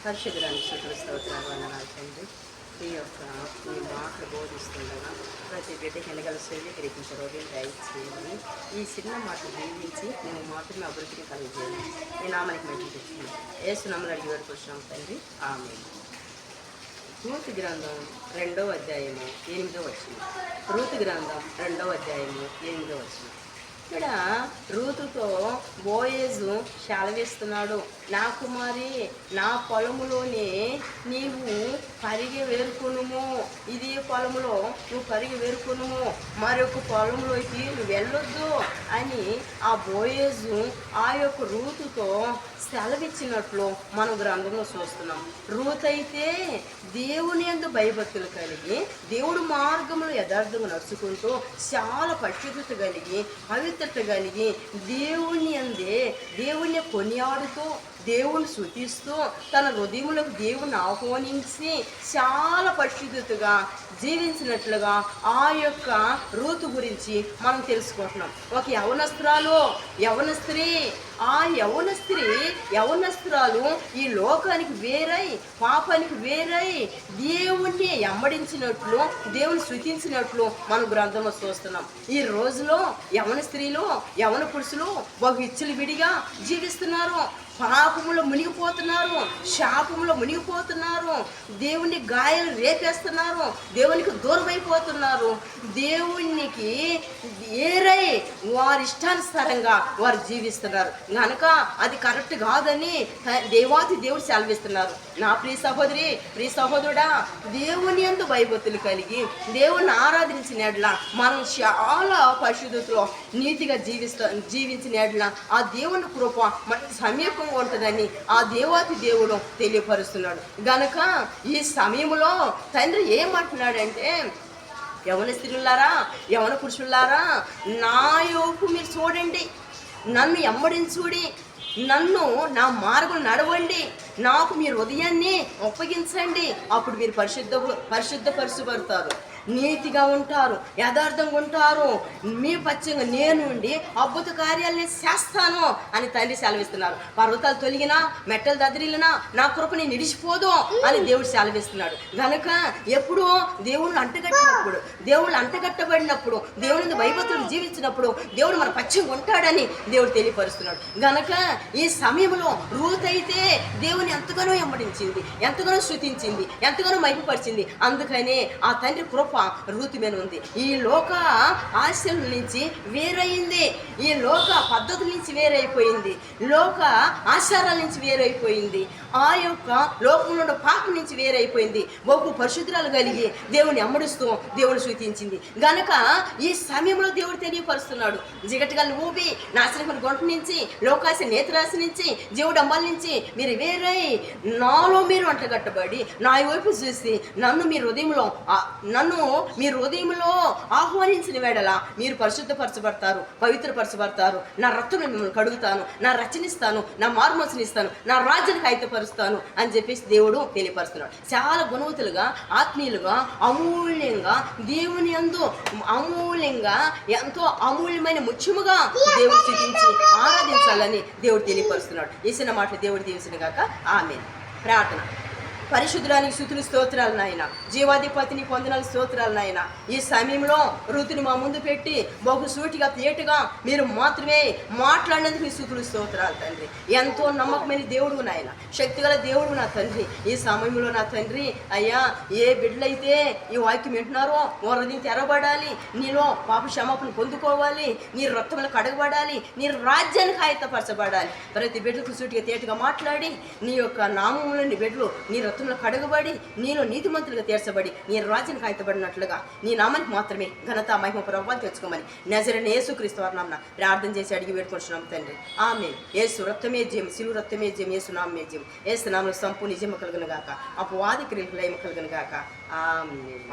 పరిశుద్ధురానికి స్తుతులు స్తోత్రాలు వందనాలు తండ్రి. ఈ మాటలు బోధిస్తుండగా ప్రతి బిడ్డకి ఎనగల శైలి గ్రహించే రోజులు దయచేయాలని ఈ చిన్న మాటలు జీవించి మేము మాత్రమే అభివృద్ధిని కలిగజేయాలి. ఈ నామానికి మంచి తెచ్చింది ఏసునామములో అడిగి వేడుకొచ్చున్నాం తండ్రి, ఆమేన్. రూతు గ్రంథం 2వ అధ్యాయము 8వ వచనం. రూతు గ్రంథం 2వ అధ్యాయము 8వ వచనం. ఇక్కడ రూతుతో బోయేజు సెలవిస్తున్నాడు, నా కుమారి, నా పొలములోనే నీవు పరిగి వేరుకొనుము, ఇదే పొలములో నువ్వు పరిగి వేరుకొనుము, మరొక పొలంలోకి నువ్వు వెళ్ళొద్దు అని ఆ బోయేజు ఆ యొక్క రూతుతో సెలవిచ్చినట్లు మనం గ్రంథంలో చూస్తున్నాం. రూత్ అయితే దేవుని యందు భయభక్తులు కలిగి దేవుడు మార్గంలో యథార్థంగా నడుచుకుంటూ చాలా పరిశుద్ధత కలిగి పవిత్రత కలిగి దేవుని అందే దేవుణ్ణి కొనియాడుతూ దేవుణ్ణి స్తుతిస్తూ తన హృదయములకు దేవుణ్ణి ఆహ్వానించి చాలా పరిశుద్ధతగా జీవించినట్లుగా ఆ యొక్క రూతు గురించి మనం తెలుసుకుంటున్నాం. ఒక యవన స్త్రీ ఆ యవనస్త్రాలు ఈ లోకానికి వేరై పాపానికి వేరై దేవుణ్ణి ఎమ్మడించినట్లు దేవుని స్తుతించినట్లు మనం గ్రంథంలో చూస్తున్నాం. ఈ రోజులో యవన స్త్రీలు యవన పురుషులు ఒక ఇచ్చలు విడిగా జీవిస్తున్నారు, పాపములో మునిగిపోతున్నారు, శాపములో మునిగిపోతున్నారు, దేవుని గాయాలు రేపేస్తున్నారు, దేవునికి దూరం అయిపోతున్నారు, దేవునికి ఏరై వారి ఇష్టానుసారంగా వారు జీవిస్తున్నారు కనుక అది కరెక్ట్ కాదని దేవుడు సెలవిస్తున్నారు. నా ప్రియ సహోదరి, ప్రియ సహోదరుడా, దేవుని యందు భయభక్తులు కలిగి దేవుని ఆరాధించిన ఎడల మనం చాలా పరిశుద్ధతలో నీతిగా జీవించిన ఎడల ఆ దేవుని కృప మన సమీపంగా ఉంటుందని ఆ దేవుడు తెలియపరుస్తున్నాడు. గనక ఈ సమయంలో తండ్రి ఏమంటున్నాడంటే, యవన స్త్రీలారా, యవన పురుషులారా, నా యోపు మీరు చూడండి, నన్ను ఎమ్మడించుడి, నన్ను నా మార్గం నడవండి, నాకు మీ హృదయాన్ని ఒప్పగించండి, అప్పుడు మీరు పరిశుద్ధపరచబడతారు, నీతిగా ఉంటారు, యథార్థంగా ఉంటారు, మీ పచ్చంగా నేను ఉండి అద్భుత కార్యాలని చేస్తాను అని తండ్రి సెలవిస్తున్నారు. పర్వతాలు తొలగినా మెట్టలు దదిరిలినా నా కృపని నిడిచిపోదు అని దేవుడు సెలవిస్తున్నాడు. కనుక ఎప్పుడు దేవుళ్ళు అంటగట్టబడినప్పుడు దేవుని భయభక్తులు జీవించినప్పుడు దేవుడు మన పచ్చంగా ఉంటాడని దేవుడు తెలియపరుస్తున్నాడు. గనక ఈ సమయంలో రూత్ అయితే దేవుని ఎంతగానో ఎమ్మడించింది, ఎంతగానో స్తుతించింది, ఎంతగానో మహిమపరిచింది. అందుకనే ఆ తండ్రి కృప రూతు మీద ఉంది. ఈ లోక ఆశల నుంచి వేరైంది, ఈ లోక పద్ధతుల నుంచి వేరైపోయింది, లోక ఆచారాల నుంచి వేరైపోయింది, ఆ యొక్క లోకంలో పాపం నుంచి వేరైపోయింది, బహు పరిశుద్ధురాలు కలిగి దేవుని అమ్మడిస్తూ దేవుని స్తుతించింది. గనక ఈ సమయంలో దేవుడు తెలియపరుస్తున్నాడు, జిగటగల ఊపి నాశనమైన గొంట నుంచి, లోకాశ నేత్రాశ నుంచి, దేవుడు అమ్మాల నుంచి మీరు వేరై నాలో మీరు అంటగట్టబడి నా వైపు చూసి నన్ను మీ హృదయంలో ఆహ్వానించిన వేళలా మీరు పరిశుద్ధపరచబడతారు, పవిత్రపరచబడతారు, నా రక్తం మిమ్మల్ని కడుగుతాను, నా రచనిస్తాను, నా మార్మోసనిస్తాను, నా రాజ్యానికి ఆయుధపరుస్తాను అని చెప్పేసి దేవుడు తెలియపరుస్తున్నాడు. చాలా గుణవతులుగా, ఆత్మీయులుగా, అమూల్యంగా దేవుని యందు అమూల్యంగా ఎంతో అమూల్యమైన ముఖ్యముగా దేవుడు స్థితించి ఆరాధించాలని దేవుడు తెలియపరుస్తున్నాడు. చేసిన మాటలు దేవుడు దీవించిన గాక, ఆమేన్. ప్రార్థన. పరిశుద్ధురానికి స్తుతులు స్తోత్రాలు నాయన, జీవాధిపతిని పొందనాలు స్తోత్రాలు నాయన. ఈ సమయంలో ఋతుని మా ముందు పెట్టి బహు సూటిగా తేటగా మీరు మాత్రమే మాట్లాడినందుకు ఈ స్తుతులు స్తోత్రాలు తండ్రి. ఎంతో నమ్మకమైన దేవుడు నాయన, శక్తిగల దేవుడు నా తండ్రి. ఈ సమయంలో నా తండ్రి అయ్యా, ఏ బిడ్డలైతే ఈ వాక్యం వింటున్నారో వారిని తెరబడాలి, నీలో పాప క్షమాపణ పొందుకోవాలి, నీ రక్తంలో కడగబడాలి, నీ రాజ్యానికి ఆయత్తపరచబడాలి. ప్రతి బిడ్డకు సూటిగా తేటగా మాట్లాడి నీ యొక్క నామంలో నీ బిడ్డలు నీ రక్తంలో కడగబడి నీలో నీతిమంతులుగా తీర్చబడి నీ రాజ్యానికి ఆయత్తబడినట్లుగా నీ నామానికి మాత్రమే ఘనత మహిమ ప్రభావాలు తెచ్చుకోమని నజరేయుడైన యేసుక్రీస్తు వారి నామమున ప్రార్థన చేసి అడిగి వేడుకొంటున్నాం తండ్రి, ఆమేన్. యేసు రక్తమే జయం, శిలువ రక్తమే జయం, యేసు నామమే జయం, యేసు నామములో సంపూర్ణ జయము కలుగును గాక, అపవాది క్రియలకు లయము కలుగును గాక, ఆమేన్.